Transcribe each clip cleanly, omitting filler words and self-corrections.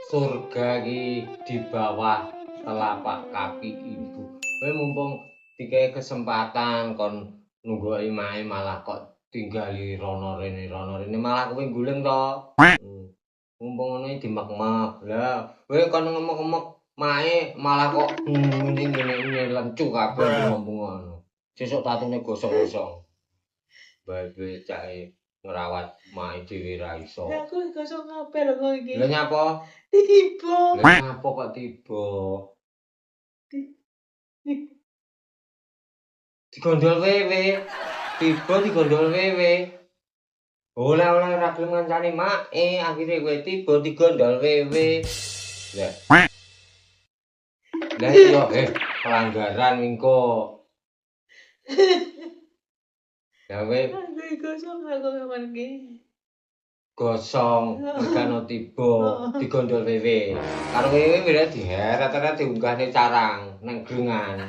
surga ki di bawah telapak kaki ibu. Kowe mumpung dikei kesempatan kon nunggu imae malah kok tinggali rono rene malah kowe guling to. Mumpung ngono dimek-mek. Lah, kowe kon ngemek-ngemek mae malah kok ngene lencu kabeh ngomong ngono. Sesuk tatune gosong-gosong. Bae cake ngrawat mae dhewe ra iso. Ya aku gosong kabeh lho kok iki. Lha nyapa? Tiba. Lha nyapa kok tiba? Digondol wewe. Tiba digondol wewe. Oleh-oleh ra gelem ngancani mae, akhire kowe tiba digondol wewe. Lah. Lah iya pelanggaran mingko. Gawe gosong aku kapan iki. gosong mergano tiba digondol wewe. Karo wewe wis diheret-heret diunggahne carang nang grengan.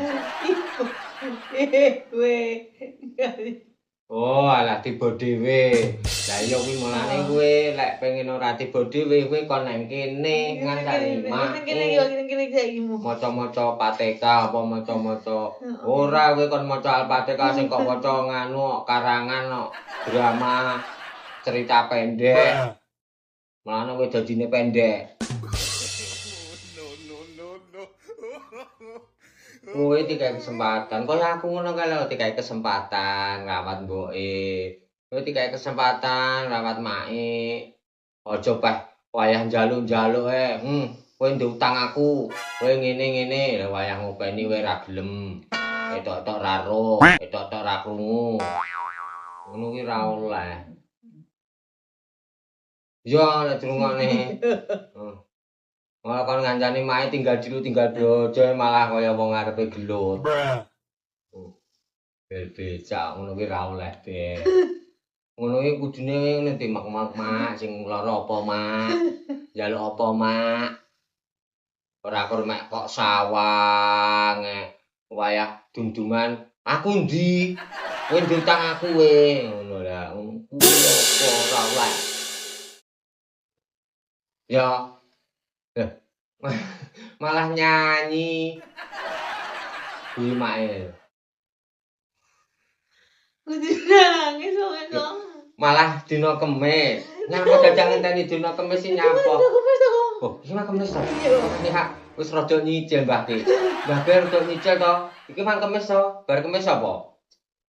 Oh, alah tiba dhewe. Lah iya kuwi mulane kowe lek pengen ora tiba dhewe kowe kon nang kene ngancani mak. Kene saiki mu. Maca-maca Pateka apa maca-maca. Ora kowe kon maca Al-Fatihah sing kok waca nganu karangan drama cerita pendek. Mulane kowe dadine pendek. Kowe dikai kesempatan, kaya aku ngono kae lho dikai kesempatan ngrawat mboke. Kowe dikai kesempatan ngrawat make. Aja pas wayah njaluk-njaluk kowe ndutang aku. Kowe ngene-ngene, lah wayah ngopeni kowe ra gelem. Etok-etok ra ro, etok-etok ra krungu. Ngono ki ra oleh. Ya lek dirungokne. Malah kon ngancani mae tinggal dilu tinggal dojo malah kaya wong arepe gelut. Becak ngono ki ra oleh, Dek. Ngono ki kudune ngene dimak-mak mak sing lara apa mak. Njaluk apa mak. Ora mek kok sawang wayah dumduman aku ndi? Kowe ndutang aku we ngono lah. Apa ora oleh. Ya malah nyanyi. Kuwi mae. Kudu nangis kok. Malah dina Kemis. Nyapa dadak ngenteni dina Kemis sing nyapa? Oh, iki mah Kemis to. Iki hak wis rada nyicil Mbah Ki. Mbah Ki rada nyicil to. Iki mah Kemis to. Bar Kemis apa?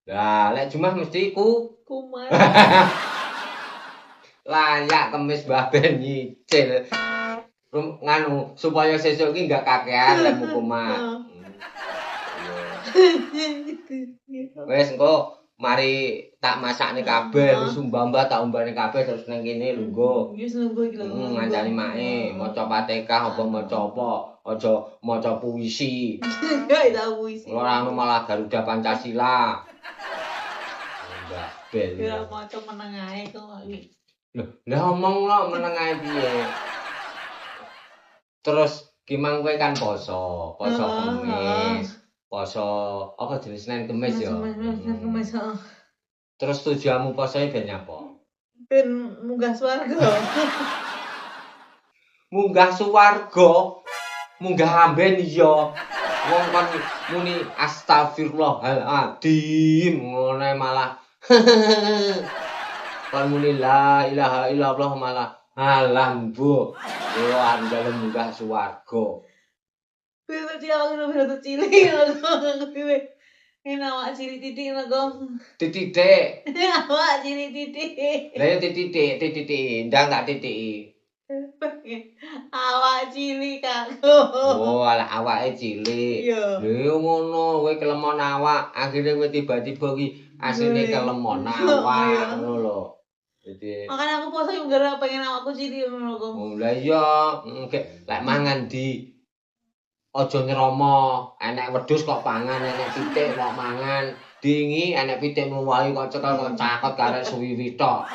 Lah, lek Jumat mesti kumat. Layak Kemis Mbah Ben nyicil. Nganu supaya sesuk iki enggak kakean lek hukuman. Wes engko mari tak masakne kabeh wis umbah-umbah tak umbane kabeh terus nang kene lungguh. Wis lungguh iki lho. Ngancani mae maca Fatihah apa maca apa, aja maca puisi. Enggak tahu puisi. Ora malah Garuda Pancasila. Mbah Ben. Kira maca meneng ae kok iki. Lah omong lo meneng ae piye? Terus gimang kowe kan poso Kemis. Poso apa jenis Senin Kemis ya? Kemis. Terus tujuanmu posoe ben nyapa? Ben munggah swarga. Munggah swarga. Munggah amben iya. Wong kon muni astagfirullahaladzim ngono malah. Kon muni la ilaha illallah malah alam bu. Yo andal munggah swarga. Kuwi dia ngono berarti cilik ngono. Ini awak cilik titik ngono. Titik. Awak cilik titik. Lah yo titik, ndang tak titiki. Awak cilik aku. Oh, alah awake cilik. Lho ngono, kowe kelemon awak, akhire kowe tiba-tiba ki asline kelemon awak ngono lho. Jadi makane aku poso yo gara pengen awakku cilik ngono kok. Oh, lah iya, lek mangan di aja nyromo, enek wedhus kok pangan, enek pitik kok mangan. Dingi enek pitik mluwahi kok cekel kok cakot karek suwiwi tok.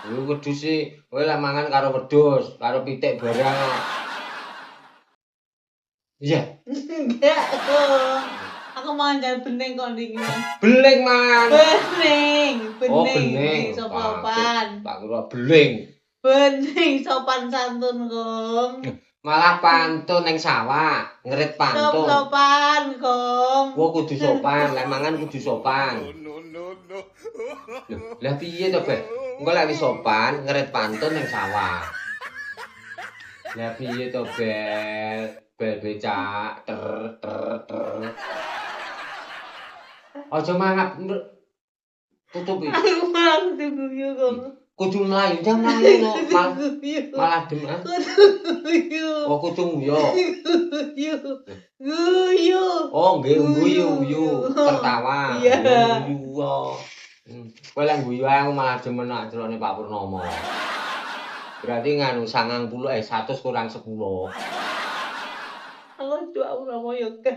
Kuwi wedhus e, kowe lek mangan karo wedhus, karo pitik barang. Iya. Enggak kok. Aku mangan bening kok ndingi. Beling mangan. Bening. Oh, bening. Sopan. Tak kira beling. Bening sopan santun, Kong. Malah pantun ning sawah, ngerit pantun. Sopan, Kong. Gua kudu sopan, lek mangan kudu sopan. Loh, lah piye to, Beb? Engko lek wis sopan, ngerit pantun ning sawah. Lah piye to, Beb? Bel becak ter ter ter. Aja mangap tutupi. Aku malah guyu, Kong. Kudu mlayu, jam mlayu no. Guyu. Malah demen. Guyu. Oh, kudu nguyu. Guyu. Oh, nggih guyu, tertawa. Iya. Guyu. Kowe lek guyu ae aku malah demen nak celone Pak Purnomo. Berarti nganu 100 kurang 10. Aku cuma mau yoga.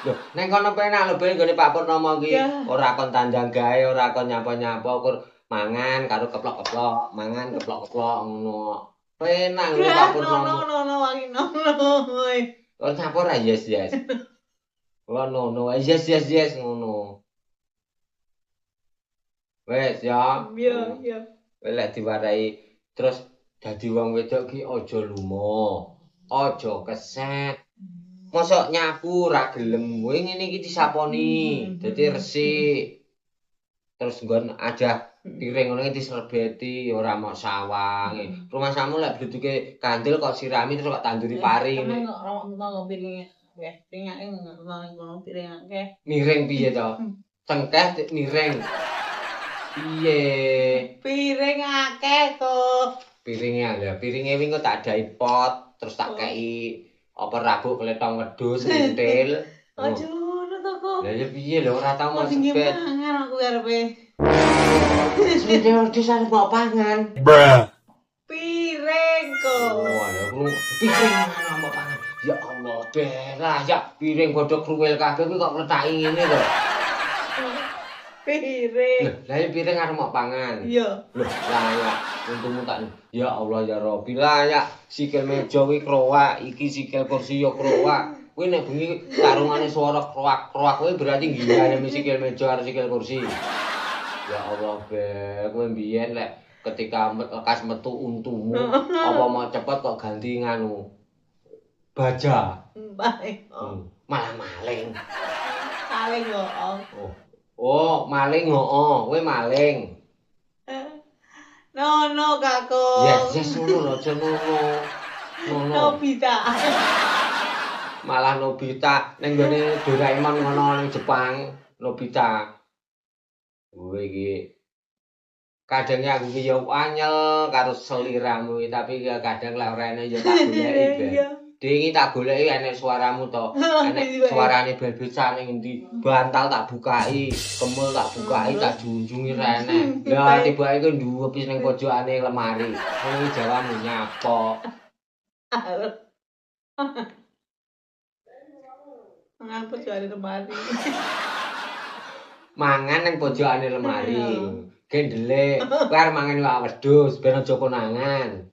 Loh, neng kono penak lho ben nggone Pak Purnomo ki. Ya. Ora kon tandang gawe, ora kon nyapa-nyapa, kur mangan karo keplok-keplok, mangan keplok-keplok ngono. Penak lho Pak Purnomo. No. Kon nyapa ora yes. Ora no. Yes ngono. Wes ya. Iya. Lek diwarai terus dadi wong wedok ki aja lumo. Aja keset. Mosok nyapu ora gelem, kowe ngene iki disaponi, dadi resik. Terus nggon aja piring ngono iki diserbeti, ora mok sawang. Rumah samu lek bleduke kandel kok sirami terus kok tanduri pari ngene. Ora piring. Piringake ngono piringake. Miring piye to? Cengkeh miring. Piye? Piring akeh to. Piringe wingi tak adahi pot, terus tak kei apa rabuk kletong wedhus ngintil. Aja ngono to, Kok. Lah ya piye lho ora tau mau Sing sepet. mangan aku karepe. Sepet wedhus arep mau pangan. Piring, Kok. Oh, lha piring mangan mau pangan. Ya Allah, berah ya piring bodho kruwil kabeh kuwi kok ngetaki ngene lho. Piring. Lah ya piring arep mau pangan. Iya. Loh, layak. Untungmu tak. Ya Allah ya Rabbi, layak. Sikil meja kuwi krowak, iki sikil kursi ya krowak. Kuwi nek bengi tarungane swara krowak-krowak kuwi berarti nggiyane sikil meja karo sikil kursi. Ya Allah, Beb, kowe mbiyen lek ketika lekas metu untumu, apa mau cepet kok ganti nganu baja. Baik. Malah maling. Paling kok. Oh, maling kowe maling. No, Kakung. Yes, ngono aja ngono. Nobita. Malah Nobita ning gone Doraemon ngono ning Jepang, Nobita. Kowe iki kadang aku ki ya anyel karo seliramu tapi ya kadang lek ora enek ya tak goleki. Dingi tak goleki enek suaramu to. Enek suarane bel becak ning endi. Bantal tak bukai, kemul tak bukai, tak junjungi ra enek. Lah tibake ku nduwepis ning pojokane lemari. Ngono jawamu nyapa. Ngapa jual lemari? Mangan ning pojokane lemari. Gendelik, kowe arep mangan iwak wedhus ben aja konangan.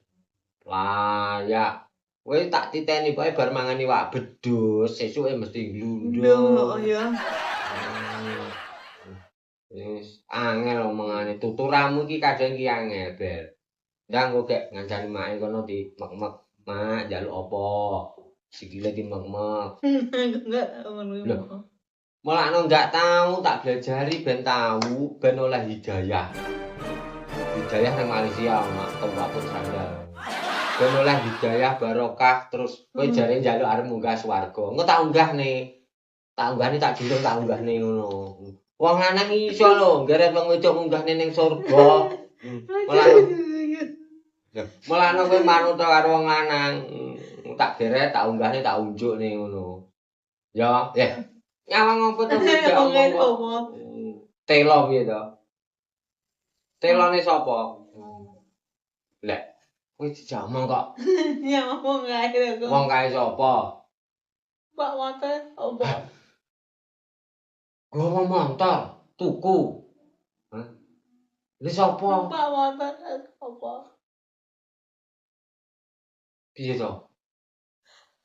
Lah ya kowe tak titeni bae bar mangan iwak wedhus, sesuke mesti glundung. Oh ya. Wis angel omongane tuturamu iki kadang iki angel, Bel. Ndang kok gek ngancani make kono di mek-mek, Mak, njaluk apa? Sikile di mek-mek. Enggak ngono. Mulakno enggak tahu tak belajari ben tahu ben oleh hidayah. Hidayah nang Malaysia mak tempat sandal. Ben oleh hidayah barokah terus kowe jare njaluk arep munggah swarga. Engko tak unggahne. Tak unggahne tak dilung tak unggahne ngono. Wong lanang iso lho, ngeret wong wedok munggahne ning surga. Mulane kowe manut karo wong lanang. Tak geret tak unggahne tak unjukne ngono. Ya, nyawang apa to ngomong. Telo piye to? Telone sapa? Lek kowe dijamong kok. Ya ngomong kae kok. Wong kae sapa? Pak Wate apa? Gowo motor, tuku. Hah? Lha sapa? Pak Wate apa? Piye to?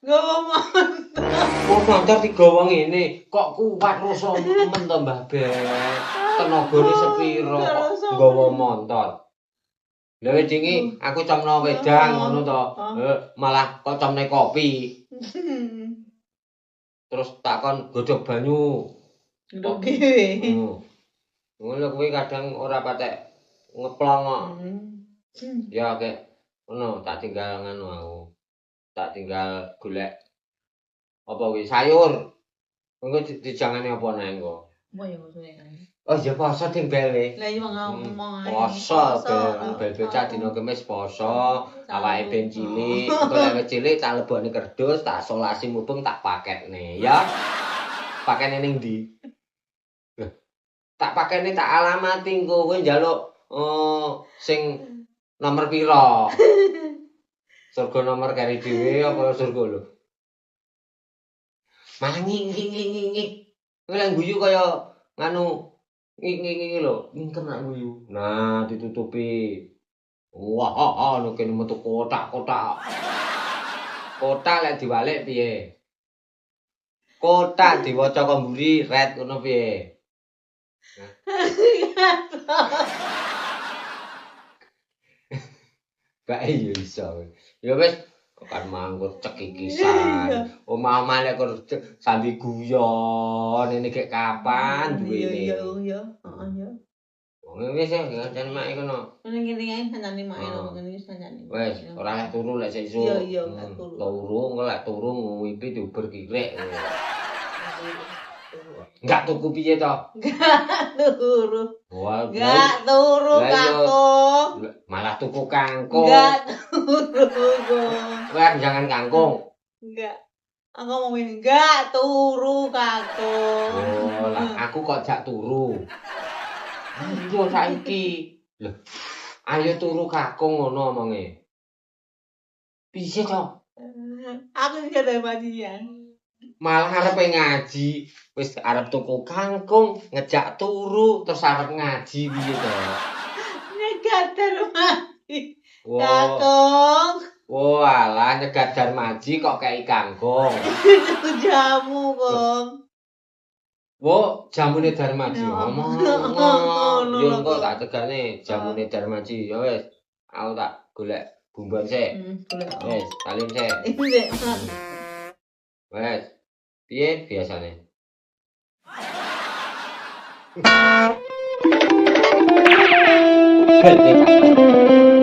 Gowo motor. Wong motor digawa ngene, kok kuat rasa men to Mbah Ben. Tenagane sepiro kok nggawa motor. Lha wingi aku comno wedang ngono to. Malah kok comne kopi. Terus takon godhog banyu. Godhog dhewe. Ngono kuwi kadang ora patek ngeplong kok. Ya kek ngono tak tinggal nganu aku. Tak tinggal golek apa kuwi sayur. Engko dijangane apa neh engko. Apa ya maksudnya? Oh ya poso ding bele. Lah iya ngomong Poso bel becak dina Kamis poso, awake ben cilik, engko lek wis cilik tak lebokne kerdus, tak solasi mubeng tak paketne ya. Pakene ning ndi? Tak pakene tak alamati engko kowe njaluk sing nomor pira? Surga nomor kari dhewe apa surga lho? Malah nging. Kowe lek guyu kaya nganu nging lho, ngingkem nak guyu. Nah, ditutupi. Wah, anu kene metu kotak-kotak. Kotak lek diwalik piye? Kotak diwaca kok mburi red ngono piye? Kae yo iso. Ya wis kan manggut cekikisan. Omah-omah lek sambil guyon ini kek kapan duwene. Iya. Heeh ya. Wong wis ya ngancani mak kono. Ning kene ae kancane mak ngene wis kancane. Wis ora lek turu lek sesuk. Iya, lek turu. Turu engko lek turu ngimpi diuber kirek. Enggak tuku piye to? Enggak turu. Wah, Enggak turu kangkung. Malah tuku kangkung. Enggak turu. Kowe jangan kangkung. Enggak. Aku ngomongin enggak turu kangkung. Oh, lah aku kok jak turu. Ayo saiki. Lho. Ayo turu kakung ngono omonge. Piye to? Aku iki ada bajingan. Malah arepe ngaji, wis arep tuku kangkung, ngejak turu, terus arep ngaji piye to? Nyegat darmaji. Wah, Kangkung. alah nyegat darmaji kok kei kangkung. Itu jamu, Kong. Wo, jamune darmaji. Ngomong. Yo Ngono kok tak tegane jamune darmaji. Ya wis, aku tak golek bumbon sik. Wis, salim sik. Wes, piye biasane? Bel becak.